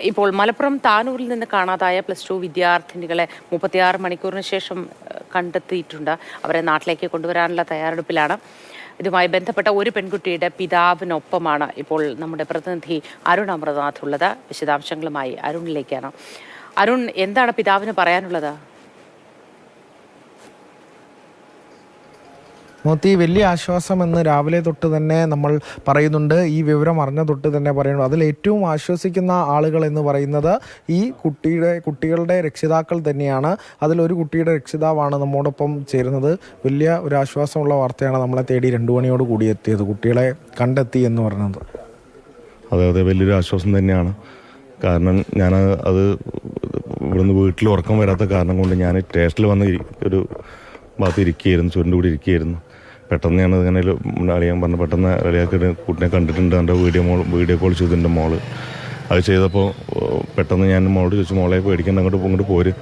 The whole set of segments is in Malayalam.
ഇപ്പോൾ മലപ്പുറം താനൂരിൽ നിന്ന് കാണാതായ +2 വിദ്യാർത്ഥിനികളെ 36 മണിക്കൂറിന് ശേഷം കണ്ടെത്തിയിട്ടുണ്ട്. അവരെ നാട്ടിലേക്ക് കൊണ്ടുവരാനുള്ള തയ്യാറെടുപ്പിലാണ്. ഇതുമായി ബന്ധപ്പെട്ട ഒരു പെൺകുട്ടിയുടെ പിതാവിനൊപ്പമാണ് ഇപ്പോൾ നമ്മുടെ പ്രതിനിധി അരുൺ അമൃതനാഥ് ഉള്ളത്. വിശദാംശങ്ങളുമായി അരുണിലേക്കാണ്. അരുൺ, എന്താണ് പിതാവിന് പറയാനുള്ളത്? മോത്തി, വലിയ ആശ്വാസമെന്ന് രാവിലെ തൊട്ട് തന്നെ നമ്മൾ പറയുന്നുണ്ട്. ഈ വിവരം അറിഞ്ഞ തൊട്ട് തന്നെ പറയുന്നു. അതിൽ ഏറ്റവും ആശ്വസിക്കുന്ന ആളുകൾ എന്ന് പറയുന്നത് ഈ കുട്ടികളുടെ രക്ഷിതാക്കൾ തന്നെയാണ്. അതിലൊരു കുട്ടിയുടെ രക്ഷിതാവാണ് നമ്മോടൊപ്പം ചേരുന്നത്. വലിയ ഒരു ആശ്വാസമുള്ള വാർത്തയാണ് നമ്മളെ തേടി 2 മണിയോട് കൂടി എത്തിയത്. കുട്ടികളെ കണ്ടെത്തി എന്ന് പറയുന്നത് അതെ, വലിയൊരു ആശ്വാസം തന്നെയാണ്. കാരണം ഞാൻ അത് ഇവിടുന്ന് വീട്ടിൽ ഉറക്കം വരാത്ത കാരണം കൊണ്ട് ഞാൻ സ്റ്റേഷനിൽ വന്ന് ഒരു ഭാഗത്ത് ഇരിക്കുകയായിരുന്നു, ചുരുണ്ട് കൂടി ഇരിക്കുകയായിരുന്നു. പെട്ടെന്ന് ഞാൻ ഇങ്ങനെ അളിയാൻ പറഞ്ഞു, പെട്ടെന്ന് അളിയാക്കി കുട്ടിനെ കണ്ടിട്ടുണ്ട്, എൻ്റെ വീഡിയോ കോൾ ചെയ്തിട്ടുണ്ട് മോള്. അത് ചെയ്തപ്പോൾ പെട്ടെന്ന് ഞാൻ മോളോട് ചോദിച്ചു, മോളെ പേടിക്കേണ്ട, അങ്ങോട്ട് പോര്,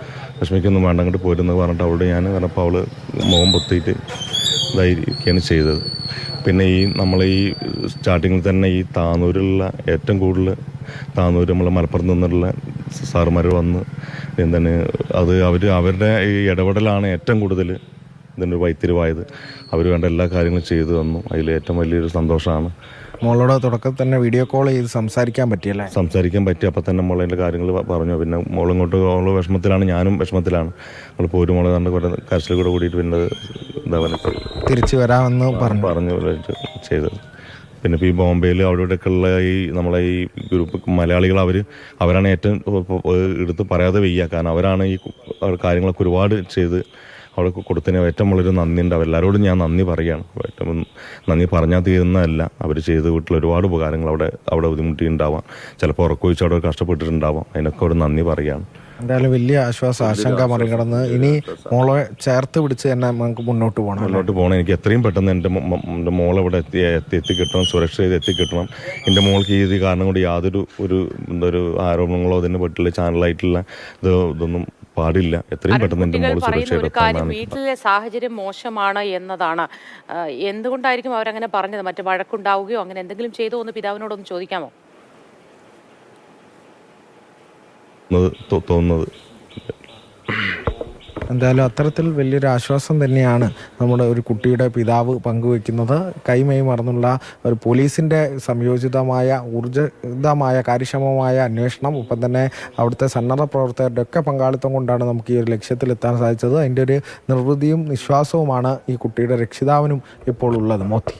വിഷമിക്കൊന്നും വേണ്ട, അങ്ങോട്ട് പോരെന്ന് പറഞ്ഞിട്ട് അവളോട് ഞാൻ പറഞ്ഞപ്പോൾ അവൾ മുഖം പൊത്തിയിട്ട് ഇതായിരിക്കുകയാണ് ചെയ്തത്. പിന്നെ നമ്മൾ സ്റ്റാർട്ടിങ്ങിൽ തന്നെ ഈ താനൂരിലുള്ള ഏറ്റവും കൂടുതൽ താനൂർ നമ്മൾ മലപ്പുറത്ത് നിന്നുള്ള സാറുമാർ വന്ന് എന്താണ് അത് അവരുടെ ഈ ഇടപെടലാണ് ഏറ്റവും കൂടുതൽ ഇതിനൊരു വൈത്തിരിവായത്. അവർ വേണ്ട എല്ലാ കാര്യങ്ങളും ചെയ്തു തന്നു. അതിൽ ഏറ്റവും വലിയൊരു സന്തോഷമാണ്. മോളോട് തുടക്കത്തിൽ തന്നെ വീഡിയോ കോൾ ചെയ്ത് സംസാരിക്കാൻ പറ്റിയല്ലേ? സംസാരിക്കാൻ പറ്റി. അപ്പം തന്നെ മോളതിൻ്റെ കാര്യങ്ങൾ പറഞ്ഞു. പിന്നെ മോള് വിഷമത്തിലാണ്, ഞാനും വിഷമത്തിലാണ്. അവൾ പോരും മോളെ കണ്ട് കുറേ കരച്ചിൽ കൂടെ കൂടിയിട്ട് പിന്നെ എന്താ പറയുക തിരിച്ചു വരാമെന്ന് പറഞ്ഞു ചെയ്തത്. പിന്നെ ഇപ്പോൾ ഈ ബോംബെയിൽ അവിടെയൊക്കെ ഉള്ള നമ്മളെ ഈ ഗ്രൂപ്പ് മലയാളികൾ അവരാണ് ഏറ്റവും എടുത്ത് പറയാതെ വയ്യ. കാരണം അവരാണ് ഈ കാര്യങ്ങളൊക്കെ ഒരുപാട് ചെയ്ത് അവിടെ കൊടുത്തതിന് ഏറ്റവും വളരെ നന്ദിയുണ്ട്. എല്ലാവരോടും ഞാൻ നന്ദി പറയുകയാണ്. ഏറ്റവും നന്ദി പറഞ്ഞാൽ തീരുന്നതല്ല. അവർ ചെയ്ത് വീട്ടിൽ ഒരുപാട് ഉപകാരങ്ങൾ അവിടെ ബുദ്ധിമുട്ടിയിട്ടുണ്ടാവാം, ചിലപ്പോൾ ഉറക്കൊഴിച്ച് അവിടെ കഷ്ടപ്പെട്ടിട്ടുണ്ടാവാം. അതിനൊക്കെ ഒരു നന്ദി പറയുകയാണ്. എന്തായാലും വലിയ ആശ്വാസം, ആശങ്ക മറികടന്ന് ഇനി മോളെ ചേർത്ത് പിടിച്ച് തന്നെ നമുക്ക് മുന്നോട്ട് പോകണം. എനിക്ക് എത്രയും പെട്ടെന്ന് എൻ്റെ മോളെ ഇവിടെ എത്തിക്കിട്ടണം, സുരക്ഷിത എത്തിക്കിട്ടണം. എൻ്റെ മോൾക്ക് ഈ കാരണം കൊണ്ട് യാതൊരു ഒരു ആരോപണങ്ങളോ അതിനെ പറ്റില്ല ചാനലായിട്ടുള്ള ഇതൊന്നും പാടില്ല. എത്രയും പെട്ടെന്ന് എൻ്റെ മോൾ സുരക്ഷിത. വീട്ടിലെ സാഹചര്യം മോശമാണ് എന്നതാണ്. എന്തുകൊണ്ടായിരിക്കും അവരങ്ങനെ പറഞ്ഞത്? മറ്റു വഴക്കുണ്ടാവുകയോ അങ്ങനെ എന്തെങ്കിലും ചെയ്തോ എന്ന് പിതാവിനോടൊന്ന് ചോദിക്കാമോ? തോന്നുന്നത് എന്തായാലും അത്തരത്തിൽ വലിയൊരു ആശ്വാസം തന്നെയാണ് നമ്മുടെ ഒരു കുട്ടിയുടെ പിതാവ് പങ്കുവെക്കുന്നത്. കൈമൈ മറന്നുള്ള ഒരു പോലീസിൻ്റെ സംയോജിതമായ ഊർജിതമായ കാര്യക്ഷമമായ അന്വേഷണം, ഒപ്പം തന്നെ അവിടുത്തെ സന്നദ്ധ പ്രവർത്തകരുടെ ഒക്കെ പങ്കാളിത്തം കൊണ്ടാണ് നമുക്ക് ഈ ഒരു ലക്ഷ്യത്തിലെത്താൻ സാധിച്ചത്. അതിൻ്റെ ഒരു നിർവൃതിയും വിശ്വാസവുമാണ് ഈ കുട്ടിയുടെ രക്ഷിതാവിനും ഇപ്പോൾ ഉള്ളത്. മോത്തി.